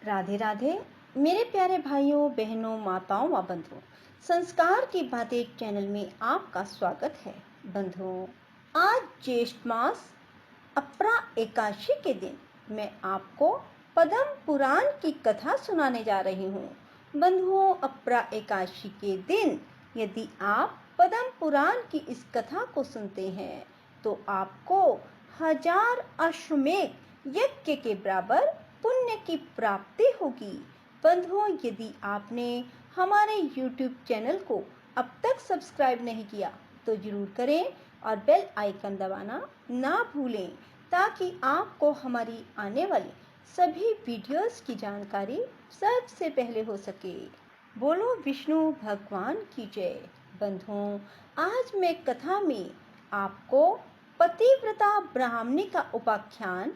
राधे राधे मेरे प्यारे भाइयों बहनों माताओं व बंधुओं, संस्कार की बातें चैनल में आपका स्वागत है। बंधुओं, आज ज्येष्ठ मास अपरा एकादशी के दिन मैं आपको पद्म पुराण की कथा सुनाने जा रही हूँ। बंधुओं, अपरा एकादशी के दिन यदि आप पद्म पुराण की इस कथा को सुनते हैं तो आपको 1000 अश्वमेध यज्ञ के बराबर पुण्य की प्राप्ति होगी। बंधुओं, यदि आपने हमारे YouTube चैनल को अब तक सब्सक्राइब नहीं किया तो जरूर करें और बेल आइकन दबाना ना भूलें ताकि आपको हमारी आने वाली सभी वीडियोस की जानकारी सबसे पहले हो सके। बोलो विष्णु भगवान की जय। बंधुओं, आज मैं कथा में आपको पतिव्रता ब्राह्मणी का उपाख्यान,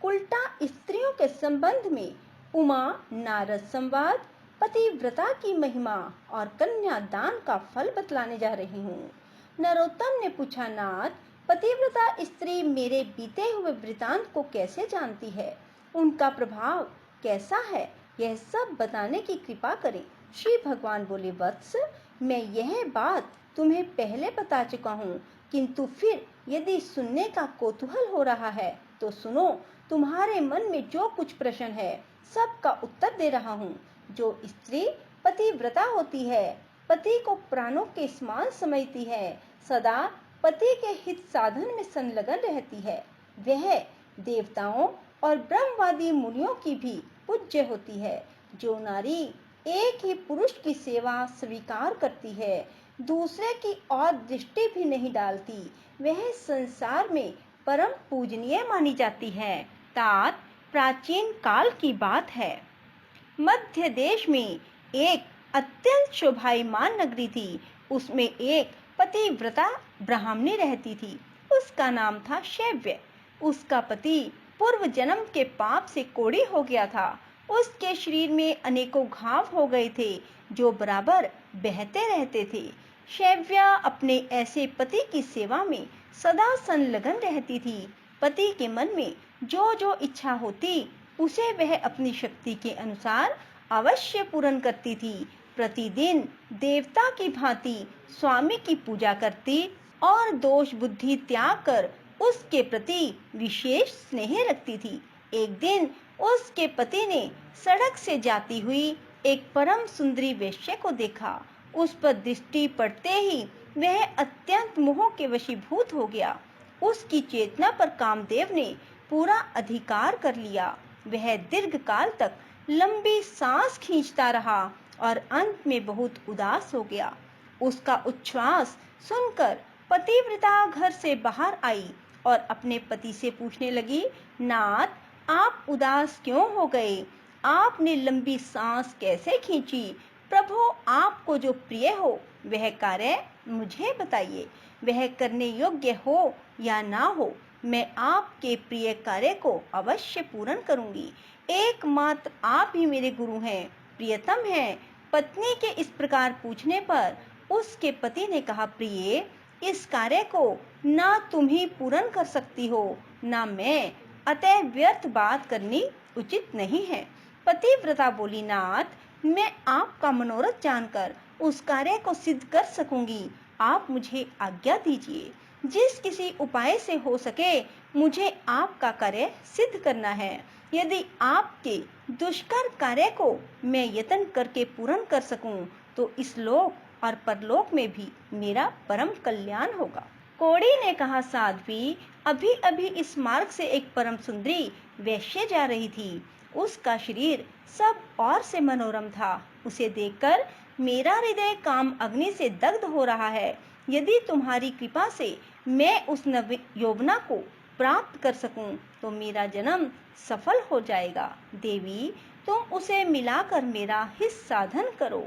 उल्टा स्त्रियों के संबंध में उमा नारद संवाद, पतिव्रता की महिमा और कन्यादान का फल बतलाने जा रही हूँ। नरोत्तम ने पूछा, नाथ, पतिव्रता स्त्री मेरे बीते हुए वृतांत को कैसे जानती है? उनका प्रभाव कैसा है? यह सब बताने की कृपा करें। श्री भगवान बोले, वत्स, मैं यह बात तुम्हें पहले बता चुका हूँ, किंतु फिर यदि सुनने का कौतूहल हो रहा है तो सुनो। तुम्हारे मन में जो कुछ प्रश्न है सबका उत्तर दे रहा हूँ। जो स्त्री पतिव्रता होती है, पति को प्राणों के समान समझती है, सदा पति के हित साधन में संलग्न रहती है, वह देवताओं और ब्रह्मवादी मुनियों की भी पूज्य होती है। जो नारी एक ही पुरुष की सेवा स्वीकार करती है, दूसरे की और दृष्टि भी नहीं डालती, वह संसार में परम पूजनीय मानी जाती है। तात प्राचीन काल की बात है। मध्य देश में एक अत्यंत शोभायमान नगरी थी। उसमें एक पतिव्रता ब्राह्मणी रहती थी। उसका नाम था शैव्य। उसका पति पूर्व जन्म के पाप से कोढ़ी हो गया था। उसके शरीर में अनेकों घाव हो गए थे जो बराबर बहते रहते थे। शैव्या अपने ऐसे पति की सेवा में सदा संलग्न रहती थी। पति के मन में जो जो इच्छा होती उसे वह अपनी शक्ति के अनुसार अवश्य पूर्ण करती थी। प्रतिदिन देवता की भांति स्वामी की पूजा करती और दोष बुद्धि त्याग कर उसके प्रति विशेष स्नेह रखती थी। एक दिन उसके पति ने सड़क से जाती हुई एक परम सुंदरी वेश्या को देखा। उस पर दृष्टि पड़ते ही वह अत्यंत मोह के वशीभूत हो गया। उसकी चेतना पर कामदेव ने पूरा अधिकार कर लिया। वह दीर्घ काल तक लंबी सांस खींचता रहा और अंत में बहुत उदास हो गया। उसका उच्छ्वास सुनकर पतिव्रता घर से बाहर आई और अपने पति से पूछने लगी, नाथ, आप उदास क्यों हो गए? आपने लंबी सांस कैसे खींची? प्रभु, आपको जो प्रिय हो वह कार्य मुझे बताइए। वह करने योग्य हो या ना हो, मैं आपके प्रिय कार्य को अवश्य पूर्ण करूंगी। एकमात्र आप ही मेरे गुरु हैं, प्रियतम हैं। पत्नी के इस प्रकार पूछने पर उसके पति ने कहा, प्रिय, इस कार्य को ना तुम ही पूर्ण कर सकती हो ना मैं, अतः व्यर्थ बात करनी उचित नहीं है। पतिव्रता बोली, नाथ, मैं आपका मनोरथ जानकर उस कार्य को सिद्ध कर सकूंगी। आप मुझे आज्ञा दीजिए। जिस किसी उपाय से हो सके मुझे आपका कार्य सिद्ध करना है। यदि आपके दुष्कर कार्य को मैं यत्न करके पूर्ण कर सकूं तो इस लोक और परलोक में भी मेरा परम कल्याण होगा। कोड़ी ने कहा, साध्वी, अभी अभी इस मार्ग से एक परम सुंदरी वैश्य जा रही थी। उसका शरीर सब और से मनोरम था। उसे देखकर मेरा हृदय काम अग्नि से दग्ध हो रहा है। यदि तुम्हारी कृपा से मैं उस नव यौवना को प्राप्त कर सकूं तो मेरा जन्म सफल हो जाएगा। देवी, तुम उसे मिलाकर मेरा हित साधन करो।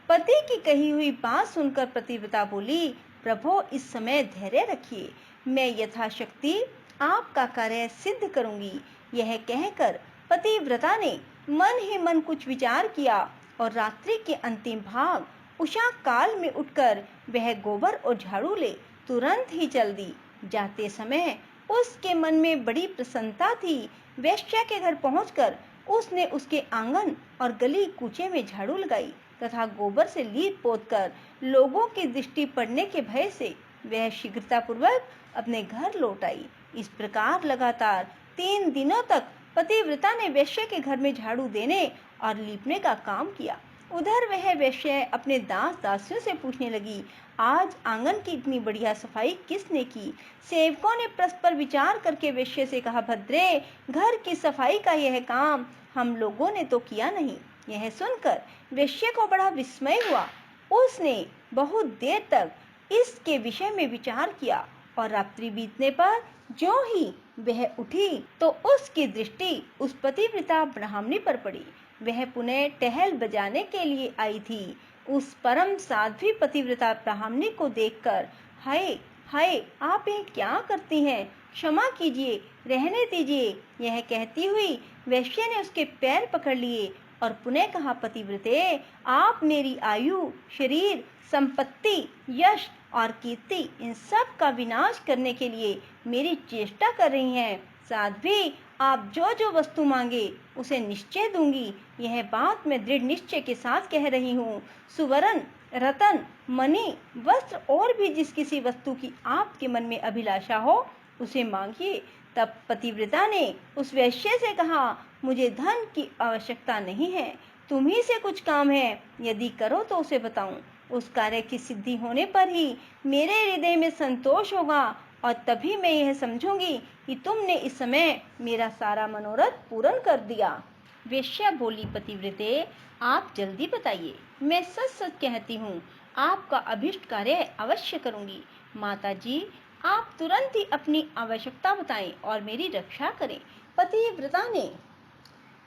पति की कही हुई बात सुनकर पतिव्रता बोली, प्रभु, इस समय धैर्य रखिए, मैं यथाशक्ति आपका कार्य सिद्ध करूंगी। यह कहकर पतिव्रता ने मन ही मन कुछ विचार किया और रात्रि के अंतिम भाग उषा काल में उठकर वह गोबर और झाड़ू ले तुरंत ही चल दी। जाते समय उसके मन में बड़ी प्रसन्नता थी। वेश्या के घर पहुंचकर उसने उसके आंगन और गली कूचे में झाड़ू लगाई तथा गोबर से लीप पोत कर लोगों की दृष्टि पड़ने के भय से वह शीघ्रतापूर्वक अपने घर लौट आई। इस प्रकार लगातार 3 दिनों तक पतिव्रता ने वेश्या के घर में झाड़ू देने और लीपने का काम किया। उधर वह वेश्या अपने दास दासियों से पूछने लगी, आज आंगन की इतनी बढ़िया सफाई किसने की? सेवकों ने परस्पर विचार करके वेश्या से कहा, भद्रे, घर की सफाई का यह काम हम लोगों ने तो किया नहीं। यह सुनकर वेश्या को बड़ा विस्मय हुआ। उसने बहुत देर तक इसके विषय में विचार किया और रात्रि बीतने पर ज्यों ही वह उठी तो उसकी दृष्टि उस पतिव्रता ब्राह्मणी पर पड़ी। वह पुनः टहल बजाने के लिए आई थी। उस परम साध्वी पतिव्रता ब्राह्मणी को देखकर, हाय हाय, आप ये क्या करती हैं? क्षमा कीजिए, रहने दीजिए। यह कहती हुई वैश्य ने उसके पैर पकड़ लिए और पुनः कहा, पतिव्रते, आप मेरी आयु, शरीर, संपत्ति, यश और कीर्ति इन सब का विनाश करने के लिए मेरी चेष्टा कर रही हैं। साध्वी, आप जो जो वस्तु मांगे उसे निश्चय दूंगी। यह बात मैं दृढ़ निश्चय के साथ कह रही हूँ। सुवर्ण, रतन, मणि, वस्त्र और भी जिस किसी वस्तु की आपके मन में अभिलाषा हो उसे मांगिए। तब पतिव्रता ने उस वैश्य से कहा, मुझे धन की आवश्यकता नहीं है, तुम्ही से कुछ काम है, यदि करो तो उसे बताऊं। उस कार्य की सिद्धि होने पर ही मेरे हृदय में संतोष होगा और तभी मैं यह समझूंगी कि तुमने इस समय मेरा सारा मनोरथ पूर्ण कर दिया। वेश्या बोली, पतिव्रते, आप जल्दी बताइए, मैं सच सच कहती हूँ, आपका अभिष्ट कार्य अवश्य करूंगी। माता जी, आप तुरंत ही अपनी आवश्यकता बताएं और मेरी रक्षा करें। पतिव्रता ने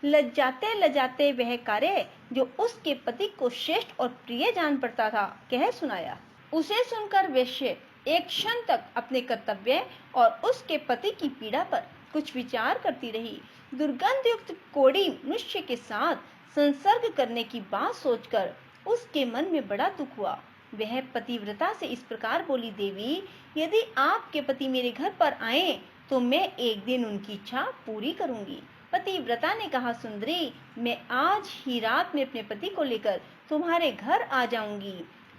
लज्जाते लजाते वह कार्य जो उसके पति को श्रेष्ठ और प्रिय जान पड़ता था कह सुनाया। उसे सुनकर वेश्या एक क्षण तक अपने कर्तव्य और उसके पति की पीड़ा पर कुछ विचार करती रही। दुर्गंध युक्त कोढ़ी मनुष्य के साथ संसर्ग करने की बात सोचकर उसके मन में बड़ा दुख हुआ। वह पतिव्रता से इस प्रकार बोली, देवी, यदि आपके पति मेरे घर पर आए तो मैं एक दिन उनकी इच्छा पूरी करूंगी। पतिव्रता ने कहा, सुंदरी, मैं आज ही रात में अपने पति को लेकर तुम्हारे घर आ जाऊंगी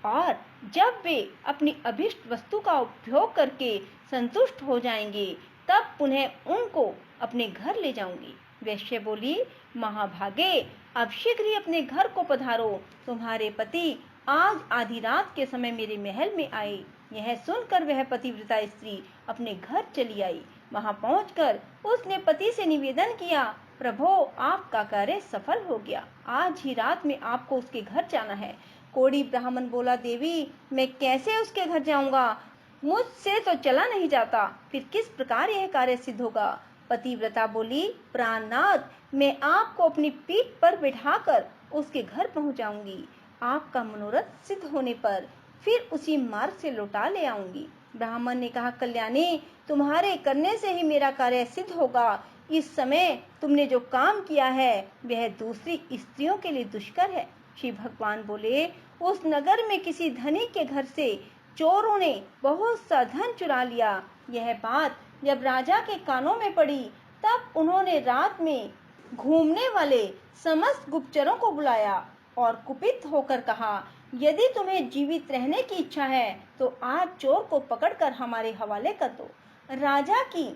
और जब वे अपनी अभिष्ट वस्तु का उपयोग करके संतुष्ट हो जाएंगे तब पुनः उनको अपने घर ले जाऊंगी। वैश्य बोली, महाभागे, अब शीघ्र ही अपने घर को पधारो। तुम्हारे पति आज आधी रात के समय मेरे महल में आए। यह सुनकर वह पतिव्रता स्त्री अपने घर चली आई। वहां पहुंचकर उसने पति से निवेदन किया, प्रभो, आपका कार्य सफल हो गया, आज ही रात में आपको उसके घर जाना है। कोढ़ी ब्राह्मण बोला, देवी, मैं कैसे उसके घर जाऊंगा? मुझसे तो चला नहीं जाता, फिर किस प्रकार यह कार्य सिद्ध होगा? पतिव्रता बोली, प्राणनाथ, मैं आपको अपनी पीठ पर बिठाकर उसके घर पहुंचाऊंगी। आपका मनोरथ सिद्ध होने पर फिर उसी मार्ग से लौटा ले आऊंगी। ब्राह्मण ने कहा, कल्याणी, तुम्हारे करने से ही मेरा कार्य सिद्ध होगा। इस समय तुमने जो काम किया है वह दूसरी स्त्रियों के लिए दुष्कर है। श्री भगवान बोले, उस नगर में किसी धनी के घर से चोरों ने बहुत सा धन चुरा लिया। यह बात जब राजा के कानों में पड़ी तब उन्होंने रात में घूमने वाले समस्त गुप्तचरों को बुलाया और कुपित होकर कहा, यदि तुम्हें जीवित रहने की इच्छा है तो आज चोर को पकड़कर हमारे हवाले कर दो। राजा की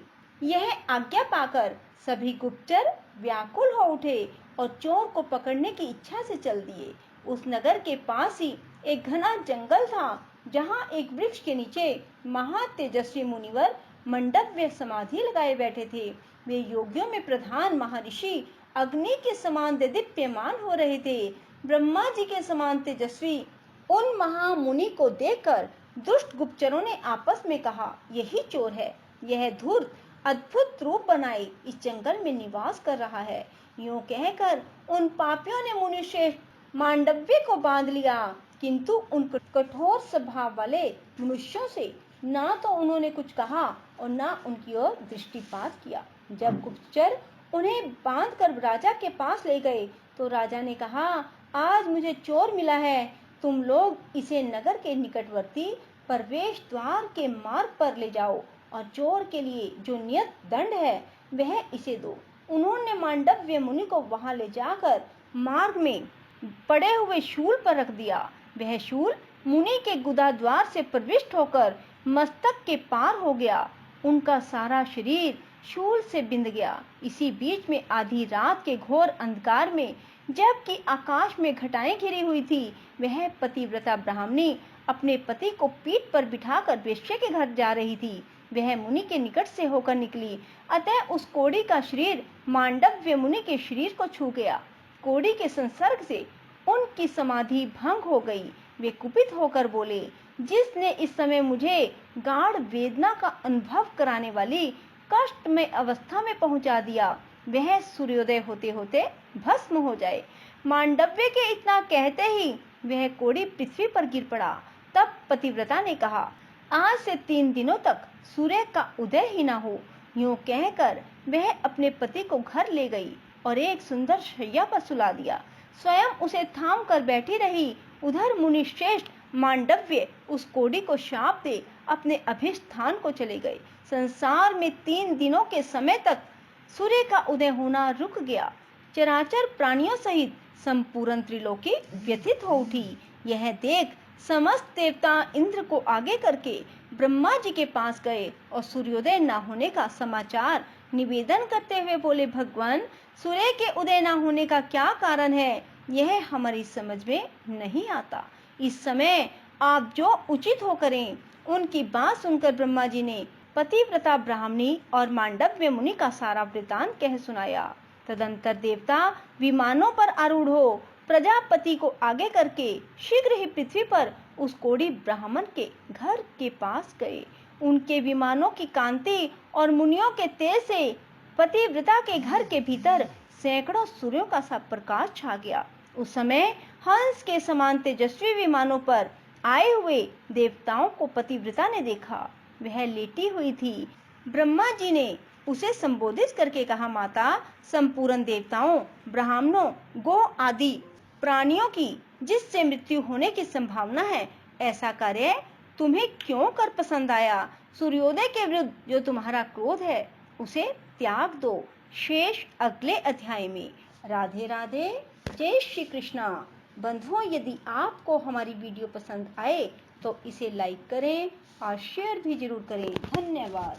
यह आज्ञा पाकर सभी गुप्तचर व्याकुल हो उठे और चोर को पकड़ने की इच्छा से चल दिए। उस नगर के पास ही एक घना जंगल था जहाँ एक वृक्ष के नीचे महातेजस्वी मुनिवर मंडप व समाधि लगाए बैठे थे। वे योगियों में प्रधान महर्षि अग्नि के समान दीप्यमान हो रहे थे। ब्रह्मा जी के समान तेजस्वी उन महामुनि को देखकर दुष्ट गुप्तचरों ने आपस में कहा, यही चोर है। यह धूर्त अद्भुत रूप बनाए इस जंगल में निवास कर रहा है। यूं कहकर उन पापियों ने मुनिश्रेष्ठ मांडव्य को बांध लिया, किंतु उन कठोर स्वभाव वाले मनुष्यों से ना तो उन्होंने कुछ कहा और ना उनकी ओर दृष्टिपात किया। जब गुप्तचर उन्हें बांधकर राजा के पास ले गए तो राजा ने कहा, आज मुझे चोर मिला है, तुम लोग इसे नगर के निकटवर्ती प्रवेश द्वार के मार्ग पर ले जाओ और चोर के लिए जो नियत दंड है वह इसे दो। उन्होंने मांडव्य मुनि को वहां ले जाकर मार्ग में पड़े हुए शूल पर रख दिया। वह शूल मुनि के गुदा द्वार से प्रविष्ट होकर मस्तक के पार हो गया। उनका सारा शरीर शूल से बिंध गया। इसी बीच में आधी रात के घोर अंधकार में, जबकि आकाश में घटाएं घिरी हुई थी, वह पतिव्रता ब्राह्मणी अपने पति को पीठ पर बिठाकर वेश्या के घर जा रही थी। वह मुनि के निकट से होकर निकली, अतः उस कोढ़ी का शरीर मांडव्य मुनि के शरीर को छू गया। कोढ़ी के संसर्ग से उनकी समाधि भंग हो गई। वे कुपित होकर बोले, जिसने इस समय मुझे गाढ़ वेदना का अनुभव कराने वाली कष्टमय अवस्था में पहुंचा दिया, वह सूर्योदय होते होते भस्म हो जाए। मांडव्य के इतना कहते ही वह कोढ़ी पृथ्वी पर गिर पड़ा। तब पतिव्रता ने कहा, आज से 3 दिनों तक सूर्य का उदय ही न हो। यूं कहकर वह अपने पति को घर ले गई और एक सुंदर शैया पर सुला दिया। स्वयं उसे थाम कर बैठी रही। उधर मुनि श्रेष्ठ मांडव्य उस कोढ़ी को शाप दे अपने अभिष्ठान को चले गए। संसार में 3 दिनों के समय तक सूर्य का उदय होना रुक गया। चराचर प्राणियों सहित संपूर्ण त्रिलोकी व्यथित हो उठी। यह देख समस्त देवता इंद्र को आगे करके ब्रह्मा जी के पास गए और सूर्योदय न होने का समाचार निवेदन करते हुए बोले, भगवान, सूर्य के उदय न होने का क्या कारण है, यह हमारी समझ में नहीं आता। इस समय आप जो उचित हो करें। उनकी बात सुनकर ब्रह्मा जी ने पतिव्रता ब्राह्मणी और मांडव्य मुनि का सारा वृतांत कह सुनाया। तदंतर देवता विमानों पर आरूढ़ हो प्रजापति को आगे करके शीघ्र ही पृथ्वी पर उस कोढ़ी ब्राह्मण के घर के पास गए। उनके विमानों की कांति और मुनियों के तेज से पतिव्रता के घर के भीतर सैकड़ों सूर्यों का सा प्रकाश छा गया। उस समय हंस के समान तेजस्वी विमानों पर आए हुए देवताओं को पतिव्रता ने देखा। वह लेटी हुई थी। ब्रह्मा जी ने उसे संबोधित करके कहा, माता, संपूर्ण देवताओं, ब्राह्मणों, गो आदि प्राणियों की जिससे मृत्यु होने की संभावना है, ऐसा कार्य तुम्हें क्यों कर पसंद आया? सूर्योदय के विरुद्ध जो तुम्हारा क्रोध है, उसे त्याग दो। शेष अगले अध्याय में। राधे राधे, जय श्री कृष्णा। बंधुओं, यदि आपको हमारी वीडियो पसंद आए तो इसे लाइक करें और शेयर भी जरूर करें। धन्यवाद।